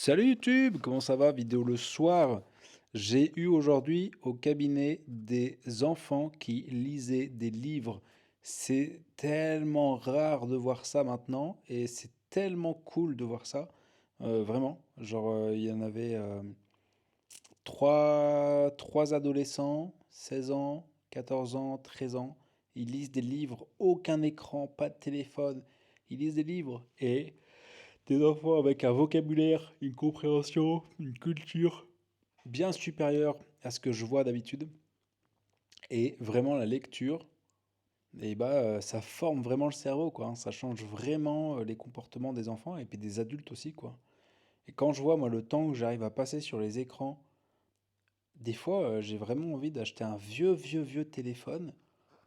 Salut YouTube, comment ça va? Vidéo le soir. J'ai eu aujourd'hui au cabinet des enfants qui lisaient des livres. C'est tellement rare de voir ça maintenant et c'est tellement cool de voir ça. Vraiment, genre il y en avait trois adolescents, 16 ans, 14 ans, 13 ans. Ils lisent des livres, aucun écran, pas de téléphone. Ils lisent des livres et des enfants avec un vocabulaire, une compréhension, une culture bien supérieure à ce que je vois d'habitude. Et vraiment la lecture, ça forme vraiment le cerveau, quoi, hein. Ça change vraiment les comportements des enfants et puis des adultes aussi, quoi. Et quand je vois, moi, le temps que j'arrive à passer sur les écrans, des fois, j'ai vraiment envie d'acheter un vieux téléphone,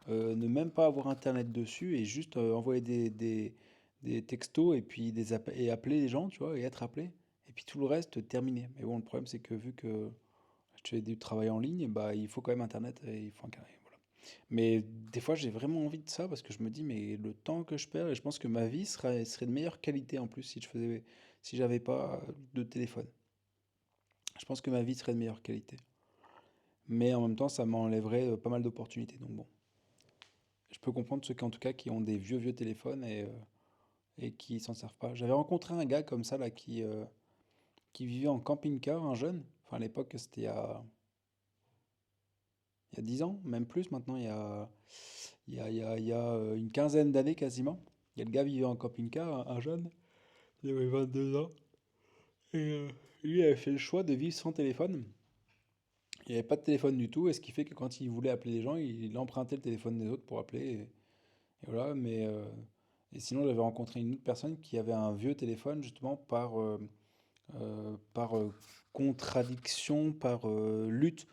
ne même pas avoir internet dessus et juste envoyer des textos et puis et appeler les gens, tu vois, et être appelé. Et puis tout le reste, terminé. Mais bon, le problème, c'est que vu que je fais du travail en ligne, bah, il faut quand même internet et il faut un carré, voilà. Mais des fois, j'ai vraiment envie de ça parce que je me dis, mais le temps que je perds, et je pense que ma vie serait de meilleure qualité en plus si j'avais pas de téléphone. Je pense que ma vie serait de meilleure qualité. Mais en même temps, ça m'enlèverait pas mal d'opportunités. Donc bon, je peux comprendre ceux qui, en tout cas, qui ont des vieux téléphones et qui s'en servent pas. J'avais rencontré un gars comme ça là qui vivait en camping-car, un jeune. Enfin, à l'époque, c'était il y a 10 ans, même plus maintenant, il y a une quinzaine d'années quasiment. Il y a le gars vivait en camping-car, un jeune, il avait 22 ans. Et lui il avait fait le choix de vivre sans téléphone. Il n'y avait pas de téléphone du tout, et ce qui fait que quand il voulait appeler les gens, il empruntait le téléphone des autres pour appeler. Et voilà, et sinon, j'avais rencontré une autre personne qui avait un vieux téléphone, justement, par contradiction, par lutte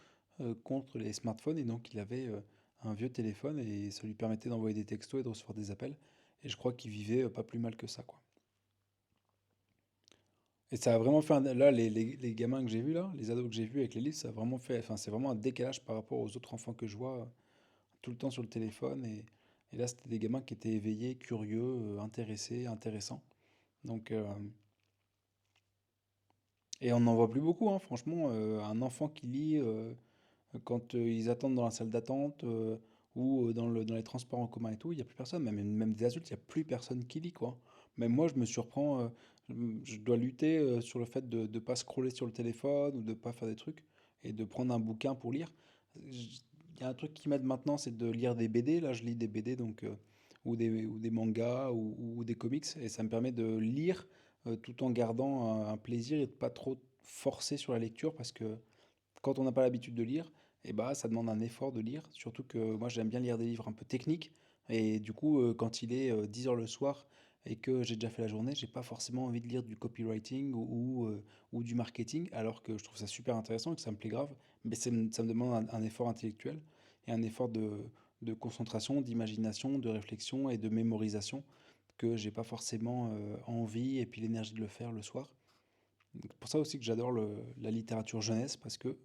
contre les smartphones. Et donc, il avait un vieux téléphone et ça lui permettait d'envoyer des textos et de recevoir des appels. Et je crois qu'il vivait pas plus mal que ça, quoi. Et ça a vraiment fait là, les gamins que j'ai vus, là, les ados que j'ai vus avec les livres, ça a vraiment fait. Enfin, c'est vraiment un décalage par rapport aux autres enfants que je vois tout le temps sur le téléphone. Et là, c'était des gamins qui étaient éveillés, curieux, intéressés, intéressants. Donc, et on n'en voit plus beaucoup, hein, franchement. Un enfant qui lit quand ils attendent dans la salle d'attente ou dans les transports en commun et tout, il n'y a plus personne. Même des adultes, il n'y a plus personne qui lit, quoi. Même moi, je me surprends, je dois lutter sur le fait de ne pas scroller sur le téléphone ou de ne pas faire des trucs et de prendre un bouquin pour lire. Il y a un truc qui m'aide maintenant, c'est de lire des BD. Là, je lis des BD, donc, ou des mangas ou des comics, et ça me permet de lire tout en gardant un plaisir et de pas trop forcer sur la lecture parce que quand on n'a pas l'habitude de lire, et bah, ça demande un effort de lire. Surtout que moi, j'aime bien lire des livres un peu techniques. Et du coup, quand il est 10 heures le soir et que j'ai déjà fait la journée, j'ai pas forcément envie de lire du copywriting ou du marketing, alors que je trouve ça super intéressant et que ça me plaît grave. Mais ça me demande un effort intellectuel et un effort de concentration, d'imagination, de réflexion et de mémorisation que j'ai pas forcément envie et puis l'énergie de le faire le soir. C'est pour ça aussi que j'adore la littérature jeunesse parce que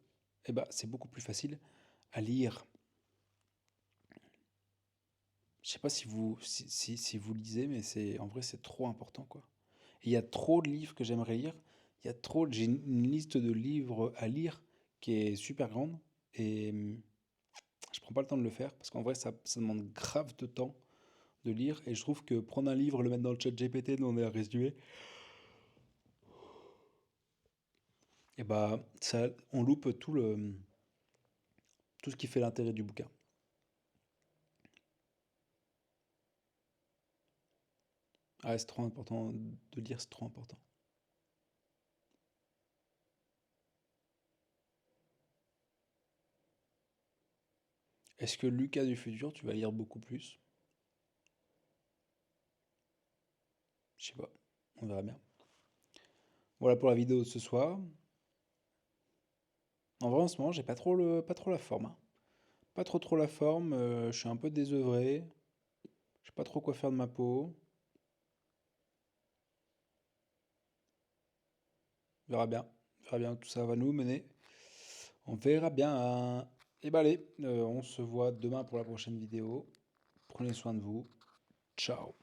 c'est beaucoup plus facile à lire. Je sais pas si vous lisez, mais en vrai c'est trop important quoi. Et il y a trop de livres que j'aimerais lire. J'ai une liste de livres à lire qui est super grande et je prends pas le temps de le faire parce qu'en vrai ça demande grave de temps de lire et je trouve que prendre un livre, le mettre dans le chat GPT, demander un résumé, et on loupe tout ce qui fait l'intérêt du bouquin. Ah, c'est trop important de lire, c'est trop important. Est-ce que Lucas du futur, tu vas lire beaucoup plus? Je sais pas, on verra bien. Voilà pour la vidéo de ce soir. En vrai, en ce moment, j'ai pas trop la forme, hein. Pas trop la forme, je suis un peu désœuvré. Je sais pas trop quoi faire de ma peau. On verra bien. On verra bien où tout ça va nous mener. On verra bien. Et bah allez, on se voit demain pour la prochaine vidéo. Prenez soin de vous. Ciao.